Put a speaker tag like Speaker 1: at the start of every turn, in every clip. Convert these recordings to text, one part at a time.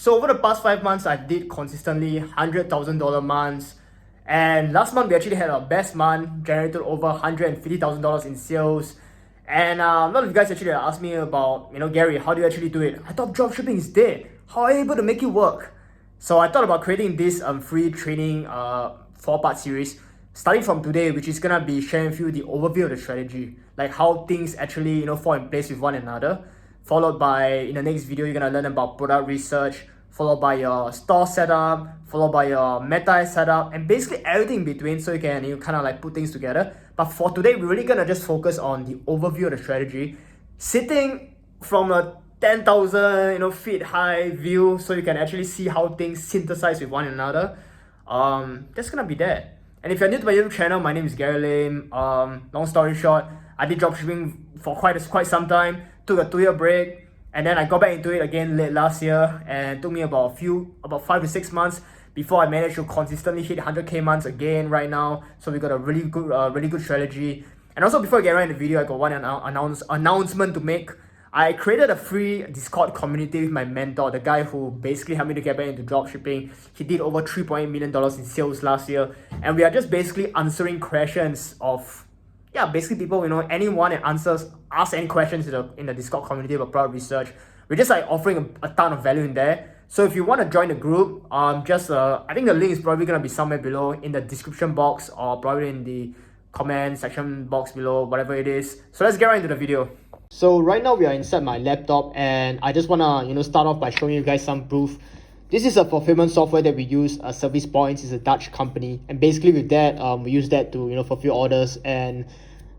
Speaker 1: So over the past 5 months, I did consistently $100,000 months. And last month, we actually had our best month, generated over $150,000 in sales. And a lot of you guys actually asked me about, Gary, how do you actually do it? I thought dropshipping is dead. How are you able to make it work? So I thought about creating this free training 4-part series starting from today, which is gonna be sharing with you the overview of the strategy, like how things actually fall in place with one another. Followed by, in the next video, you're gonna learn about product research, followed by your store setup, followed by your meta setup, and basically everything in between, so you can kind of like put things together. But for today, we're really gonna just focus on the overview of the strategy, sitting from a 10,000 feet high view, so you can actually see how things synthesize with one another. That's gonna be that. And if you're new to my YouTube channel, my name is Gary Lim. Long story short, I did dropshipping for quite some time, took a 2-year break, and then I got back into it again late last year, and it took me about 5 to 6 months before I managed to consistently hit 100K months again right now. So we got a really good strategy. And also, before I get right into the video, I got one announcement to make. I created a free Discord community with my mentor, the guy who basically helped me to get back into dropshipping. He did over $3.8 million in sales last year. And we are just basically answering questions of, basically people, anyone that ask any questions in the Discord community about product research. We're just like offering a ton of value in there. So if you want to join the group, I think the link is probably going to be somewhere below in the description box or probably in the comment section box below, whatever it is. So let's get right into the video. So right now we are inside my laptop, and I just want to start off by showing you guys some proof. This is a fulfillment software that we use. Service Points is a Dutch company, and basically with that, we use that to fulfill orders and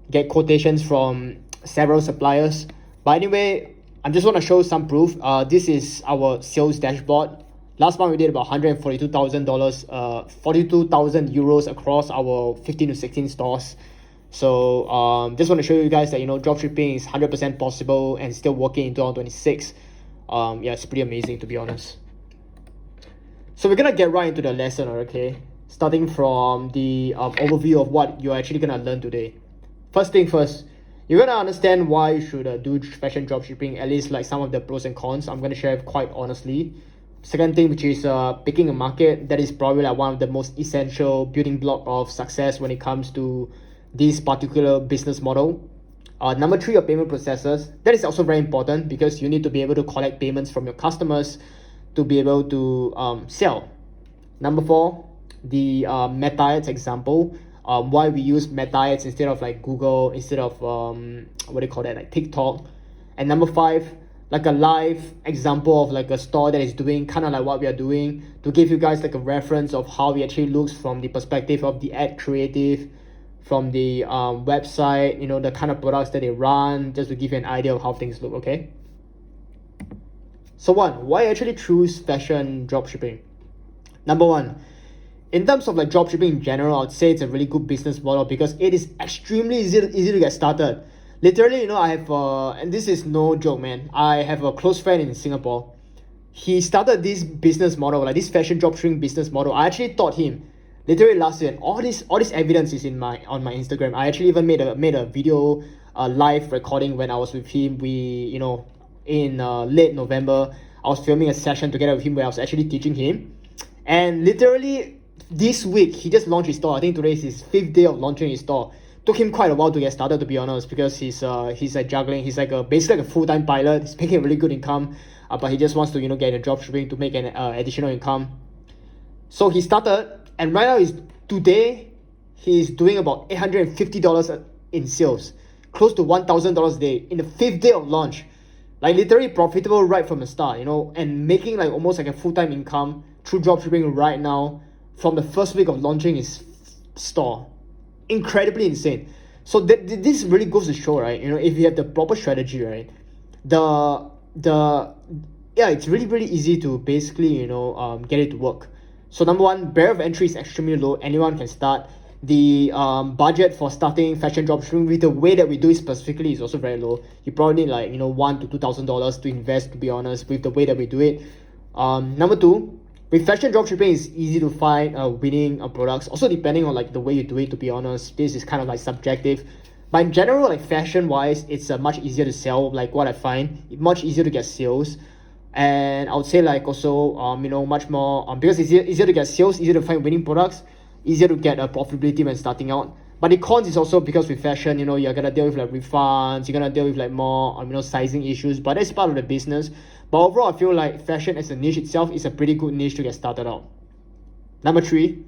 Speaker 1: get quotations from several suppliers. But anyway, I just want to show some proof. This is our sales dashboard. Last month we did about $142,000, 42,000 euros across our 15 to 16 stores. So just want to show you guys that dropshipping is 100% possible and still working in 2026. It's pretty amazing, to be honest. So we're gonna get right into the lesson, okay? Starting from the overview of what you're actually gonna learn today. First thing first, you're gonna understand why you should do fashion dropshipping, at least like some of the pros and cons. I'm gonna share quite honestly. Second thing, which is picking a market. That is probably like one of the most essential building block of success when it comes to this particular business model. Number 3, your payment processes. That is also very important because you need to be able to collect payments from your customers to be able to sell. Number 4, the meta ads example. Why we use meta ads instead of like Google, instead of like TikTok. And number 5, like a live example of like a store that is doing kind of like what we are doing, to give you guys like a reference of how it actually looks from the perspective of the ad creative, from the website, the kind of products that they run, just to give you an idea of how things look, okay? So why actually choose fashion dropshipping? Number 1, in terms of like dropshipping in general, I'd say it's a really good business model because it is extremely easy to get started. Literally, I have, and this is no joke, man. I have a close friend in Singapore. He started this business model, like this fashion dropshipping business model. I actually taught him literally last year, and all this evidence is on my Instagram. I actually even made a video, live recording when I was with him. We, in late November, I was filming a session together with him where I was actually teaching him. And literally this week, he just launched his store. I think today is his 5th day of launching his store. Took him quite a while to get started, to be honest, because he's like juggling. He's like basically like a full-time pilot. He's making a really good income, but he just wants to get into dropshipping to make an additional income. So he started, and right now today he's doing about $850 in sales, close to $1,000 a day in the 5th day of launch. Like literally profitable right from the start, and making like almost like a full-time income through dropshipping right now from the first week of launching his store. Incredibly insane. So this really goes to show, right? If you have the proper strategy, right, it's really easy to basically get it to work. So number 1, barrier of entry is extremely low. Anyone can start. The budget for starting fashion dropshipping with the way that we do it specifically is also very low. You probably need like $1,000 to $2,000 to invest, to be honest, with the way that we do it. Number 2, with fashion dropshipping, it's easy to find winning products. Also, depending on like the way you do it, to be honest, this is kind of like subjective. But in general, like fashion wise, it's much easier to sell. Like what I find, much easier to get sales. And I would say like also much more because it's easier to get sales, easier to find winning products, easier to get a profitability when starting out. But the cons is also because with fashion, you're gonna deal with like refunds, you're gonna deal with like more sizing issues, but that's part of the business. But overall, I feel like fashion as a niche itself is a pretty good niche to get started out. Number three,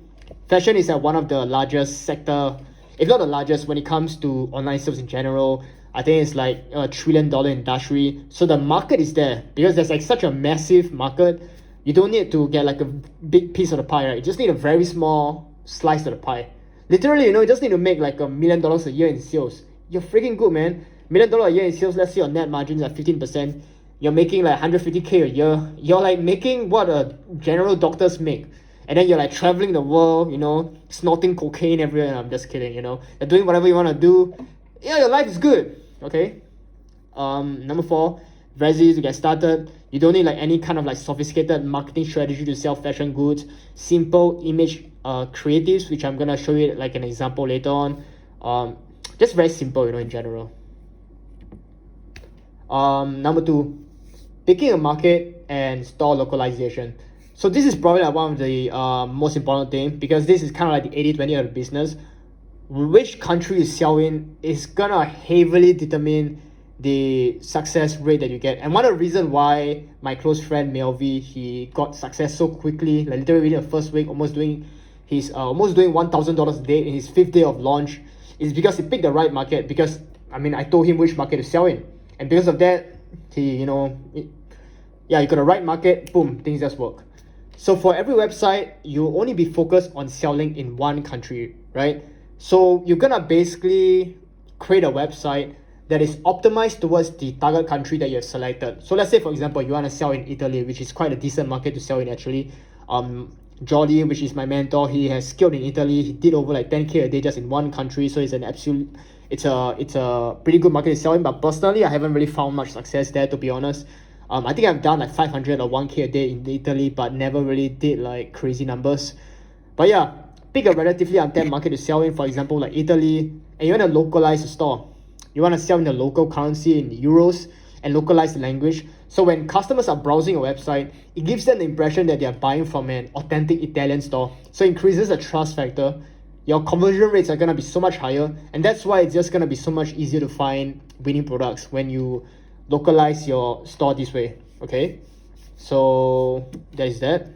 Speaker 1: fashion is one of the largest sector, if not the largest, when it comes to online sales in general. I think it's like $1 trillion industry. So the market is there because there's like such a massive market. You don't need to get like a big piece of the pie, right? You just need a very small slice of the pie. Literally, you just need to make like $1 million a year in sales. You're freaking good, man. $1 million a year in sales, let's say your net margins are 15%. You're making like 150K a year. You're like making what a general doctors make. And then you're like traveling the world, snorting cocaine everywhere. And I'm just kidding, you're doing whatever you want to do. Yeah, your life is good. Okay. Number four, very easy to get started. You don't need like any kind of like sophisticated marketing strategy to sell fashion goods. Simple image creatives, which I'm gonna show you like an example later on. Just very simple, in general. Number two, picking a market and store localization. So this is probably like one of the most important thing, because this is kind of like the 80-20 of the business. Which country you sell in is gonna heavily determine the success rate that you get. And one of the reasons why my close friend Melvi, he got success so quickly, like literally within the first week, almost doing $1,000 a day in his 5th day of launch, is because he picked the right market. Because I told him which market to sell in, and because of that, he you got the right market, boom, things just work. So for every website, you'll only be focused on selling in one country, right? So you're gonna basically create a website that is optimized towards the target country that you have selected. So let's say, for example, you want to sell in Italy, which is quite a decent market to sell in actually. Jordi, which is my mentor, he has scaled in Italy. He did over like 10K a day just in one country. So it's a pretty good market to sell in. But personally, I haven't really found much success there, to be honest. I think I've done like 500 or 1K a day in Italy, but never really did like crazy numbers. But yeah, pick a relatively untapped market to sell in, for example, like Italy, and you want to localize the store. You want to sell in the local currency in euros and localize the language. So when customers are browsing a website, it gives them the impression that they are buying from an authentic Italian store. So it increases the trust factor. Your conversion rates are going to be so much higher. And that's why it's just going to be so much easier to find winning products when you localize your store this way. Okay, so there's that.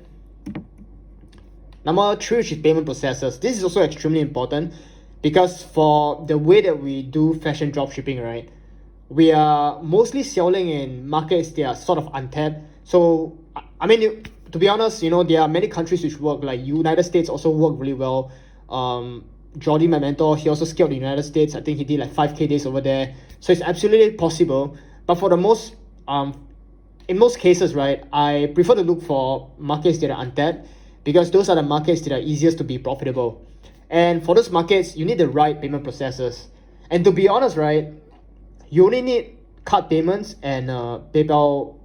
Speaker 1: Number three, which is payment processors. This is also extremely important, because for the way that we do fashion dropshipping, right, we are mostly selling in markets that are sort of untapped. So to be honest, there are many countries which work, like United States also work really well. Jordi, my mentor, he also scaled the United States. I think he did like 5K days over there. So it's absolutely possible. But for the in most cases, right, I prefer to look for markets that are untapped, because those are the markets that are easiest to be profitable. And for those markets, you need the right payment processors. And to be honest, right, you only need card payments and PayPal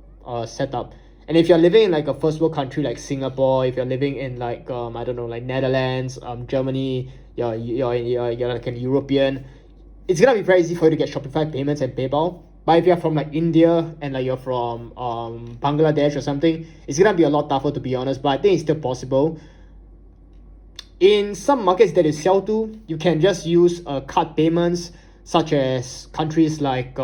Speaker 1: setup. And if you're living in like a first world country like Singapore, if you're living in like like Netherlands, Germany, you're like an European, it's gonna be very easy for you to get Shopify payments and PayPal. But if you're from like India and like you're from Bangladesh or something, it's gonna be a lot tougher, to be honest. But I think it's still possible. In some markets that you sell to, you can just use card payments, such as countries like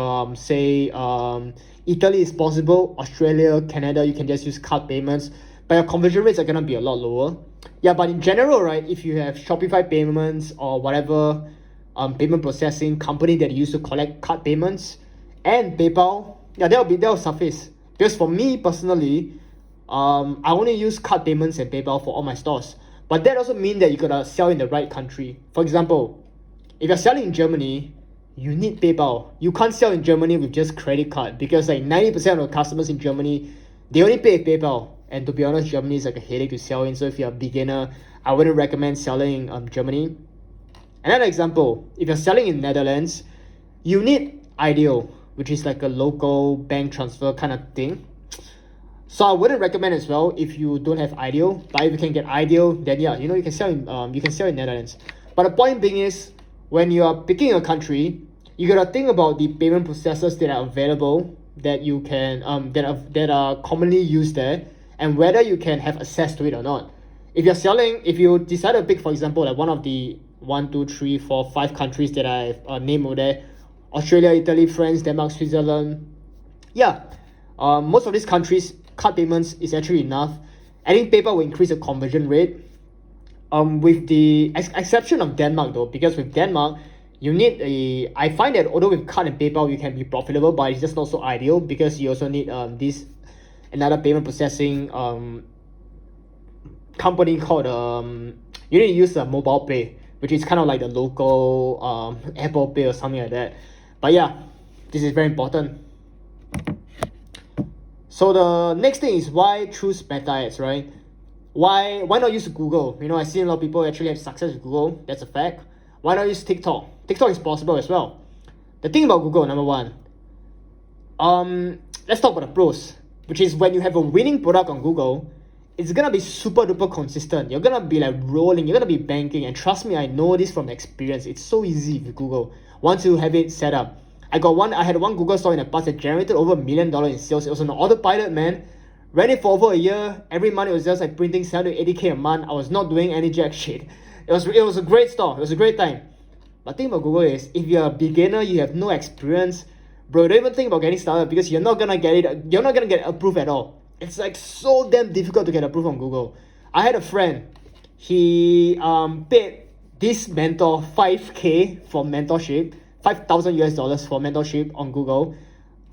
Speaker 1: Italy is possible, Australia, Canada, you can just use card payments, but your conversion rates are gonna be a lot lower. Yeah, but in general, right, if you have Shopify payments or whatever payment processing company that you use to collect card payments and PayPal, yeah, that'll suffice. Because for me personally, I only use card payments and PayPal for all my stores. But that also means that you gotta sell in the right country. For example, if you're selling in Germany, you need PayPal. You can't sell in Germany with just credit card, because like 90% of the customers in Germany, they only pay PayPal. And to be honest, Germany is like a headache to sell in. So if you're a beginner, I wouldn't recommend selling in Germany. Another example, if you're selling in Netherlands, you need Ideal, which is like a local bank transfer kind of thing. So I wouldn't recommend as well if you don't have Ideal. But if you can get Ideal, then yeah, you can sell in Netherlands. But the point being is, when you are picking a country, you gotta think about the payment processors that are available that you can that are commonly used there, and whether you can have access to it or not. If you decide to pick, for example, like one of the 5 countries that I've named over there: Australia, Italy, France, Denmark, Switzerland. Yeah, most of these countries, card payments is actually enough. Adding PayPal will increase the conversion rate. With the exception of Denmark though, because with Denmark, you need I find that although with card and PayPal you can be profitable, but it's just not so ideal because you also need this another payment processing company called you need to use a mobile pay, which is kind of like the local Apple Pay or something like that. But yeah, this is very important. So the next thing is, why choose Meta ads, right? Why not use Google? I see a lot of people actually have success with Google. That's a fact. Why not use TikTok? TikTok is possible as well. The thing about Google, number one, let's talk about the pros, which is when you have a winning product on Google, it's gonna be super duper consistent. You're gonna be like rolling, you're gonna be banking, and trust me, I know this from experience. It's so easy with Google once you have it set up. I had one Google store in the past that generated over $1 million in sales. It was on autopilot, man. Ran it for over a year. Every month it was just like printing 70 to 80K a month. I was not doing any jack shit. It was a great store. It was a great time. But the thing about Google is, if you're a beginner, you have no experience, bro, don't even think about getting started, because you're not gonna get approved at all. It's like so damn difficult to get approved on Google. I had a friend, he paid this mentor 5K for mentorship, $5,000 for mentorship on Google.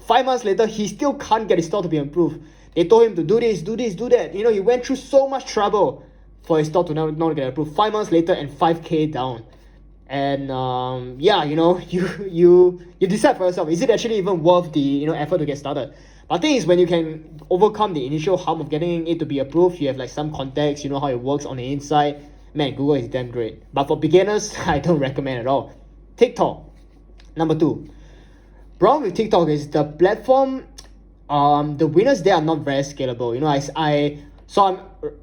Speaker 1: 5 months later, he still can't get his store to be approved. They told him to do this, do that. He went through so much trouble for his store to not get approved. 5 months later and 5K down. And yeah, you decide for yourself, is it actually even worth the effort to get started? But the thing is, when you can overcome the initial harm of getting it to be approved, you have like some context, you know how it works on the inside, man, Google is damn great. But for beginners, I don't recommend at all. TikTok, number 2. Problem with TikTok is the platform, the winners there are not very scalable.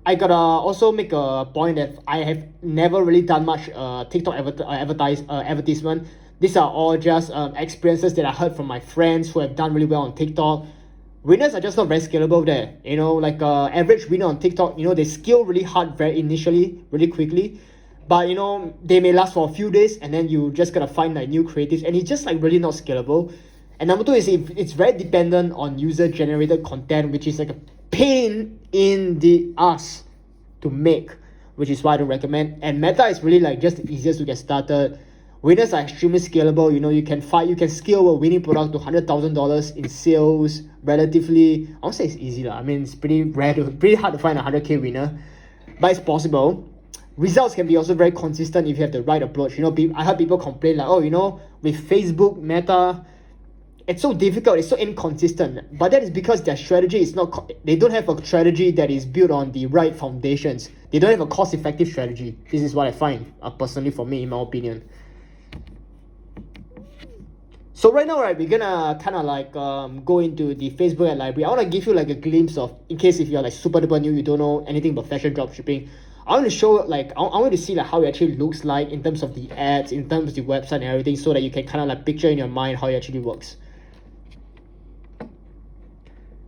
Speaker 1: I gotta also make a point that I have never really done much TikTok advertisement. These are all just experiences that I heard from my friends who have done really well on TikTok. Winners are just not very scalable there. Like average winner on TikTok, they scale really hard very initially, really quickly. But they may last for a few days, and then you just gotta find like new creatives, and it's just like really not scalable. And number 2 is, it's very dependent on user generated content, which is like a pain in the ass to make, which is why I don't recommend. And Meta is really like just the easiest to get started. Winners are extremely scalable. You can scale a winning product to $100,000 in sales relatively. I won't say it's easy lah. I mean, it's pretty hard to find a 100K winner, but it's possible. Results can be also very consistent if you have the right approach. I heard people complain like, with Facebook, Meta, it's so difficult, it's so inconsistent. But that is because their strategy is not, they don't have a strategy that is built on the right foundations. They don't have a cost-effective strategy. This is what I find, personally for me, in my opinion. So right now, right, we're gonna kind of like go into the Facebook ad library. I want to give you like a glimpse of, in case if you're like super duper new, you don't know anything about fashion dropshipping. I want to show like, I want to see like how it actually looks like in terms of the ads, in terms of the website and everything, so that you can kind of like picture in your mind how it actually works.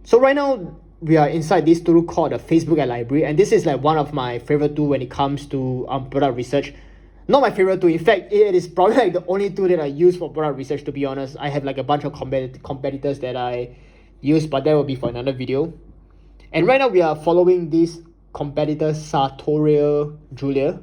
Speaker 1: So right now, we are inside this tool called the Facebook ad library, and this is like one of my favorite tool when it comes to product research. Not my favorite tool. In fact, it is probably like the only tool that I use for product research, to be honest. I have like a bunch of competitors that I use, but that will be for another video. And right now we are following this competitor, Sartorial Julia.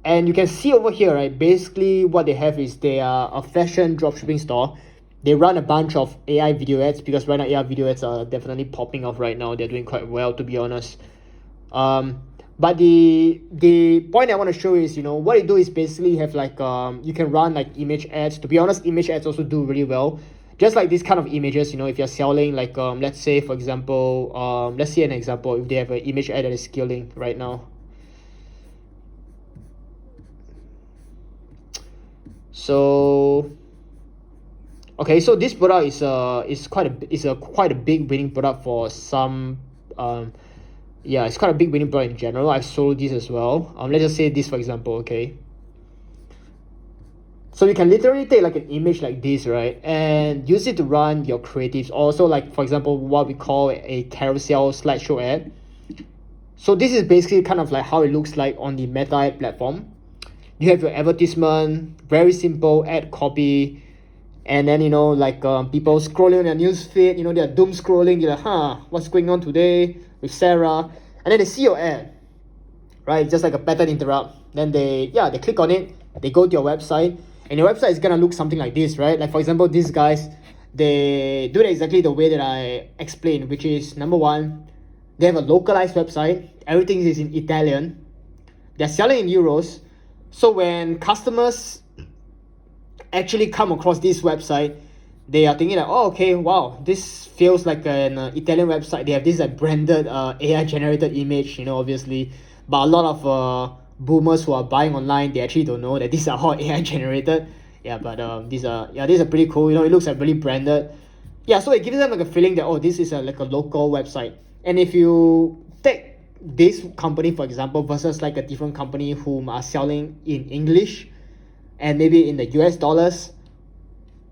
Speaker 1: And you can see over here, right, basically what they have is they are a fashion dropshipping store. They run a bunch of AI video ads, because right now AI video ads are definitely popping off right now. They're doing quite well, to be honest. But the point I want to show is, what they do is basically have like, you can run like image ads. To be honest, image ads also do really well. Just like this kind of images, if you're selling like, let's say for example, let's see an example. If they have an image ad that is scaling right now. So, okay, so this product is quite a big winning product for some. Yeah, it's quite a big winning product in general. I've sold this as well. Let's just say this for example. Okay, So you can literally take like an image like this, right, and use it to run your creatives. Also, like for example, what we call a carousel slideshow ad. So this is basically kind of like how it looks like on the Meta ad platform. You have your advertisement, very simple ad copy, and then like people scrolling on their news feed, they're doom scrolling, they're like, what's going on today with Sarah, and then they see your ad, right? Just like a pattern interrupt. Then they click on it, they go to your website, and your website is gonna look something like this, right? Like for example, these guys, they do it exactly the way that I explained, which is number one, they have a localized website, everything is in Italian, they're selling in euros. So when customers actually come across this website, they are thinking like, oh, okay, wow, this feels like an Italian website. They have this like branded AI generated image, obviously, but a lot of boomers who are buying online, they actually don't know that these are all AI generated. Yeah, but these are pretty cool. It looks like really branded. Yeah, so it gives them like a feeling that, oh, this is like a local website. And if you take this company for example versus like a different company whom are selling in English and maybe in the US dollars,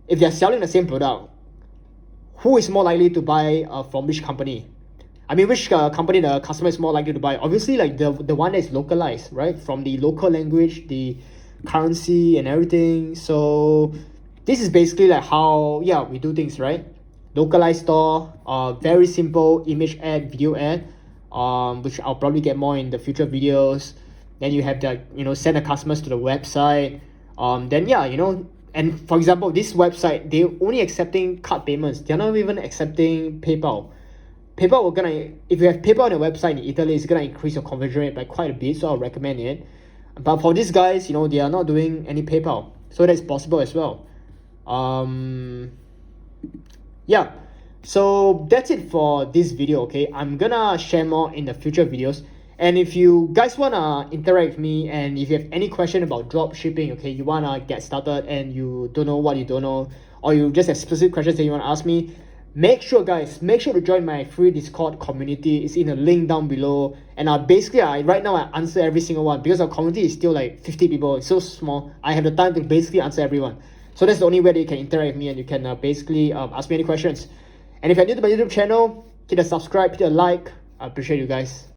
Speaker 1: if they're selling the same product, who is more likely to buy from which company? I mean, which company the customer is more likely to buy? Obviously, like the one that is localized, right? From the local language, the currency and everything. So this is basically like how we do things, right? Localized store, very simple image ad, video ad, which I'll probably get more in the future videos. Then you have that, send the customers to the website. Then and for example, this website, they're only accepting card payments. They're not even accepting PayPal. PayPal if you have PayPal on your website in Italy, it's gonna increase your conversion rate by quite a bit. So I'll recommend it. But for these guys, they are not doing any PayPal, so that's possible as well. Yeah, so that's it for this video. Okay, I'm gonna share more in the future videos. And if you guys wanna interact with me, and if you have any question about drop shipping, okay, you wanna get started and you don't know what you don't know, or you just have specific questions that you wanna ask me, make sure to join my free Discord community. It's in the link down below. And right now I answer every single one because our community is still like 50 people. It's so small. I have the time to basically answer everyone. So that's the only way that you can interact with me, and you can basically ask me any questions. And if you're new to my YouTube channel, hit a subscribe, hit a like. I appreciate you guys.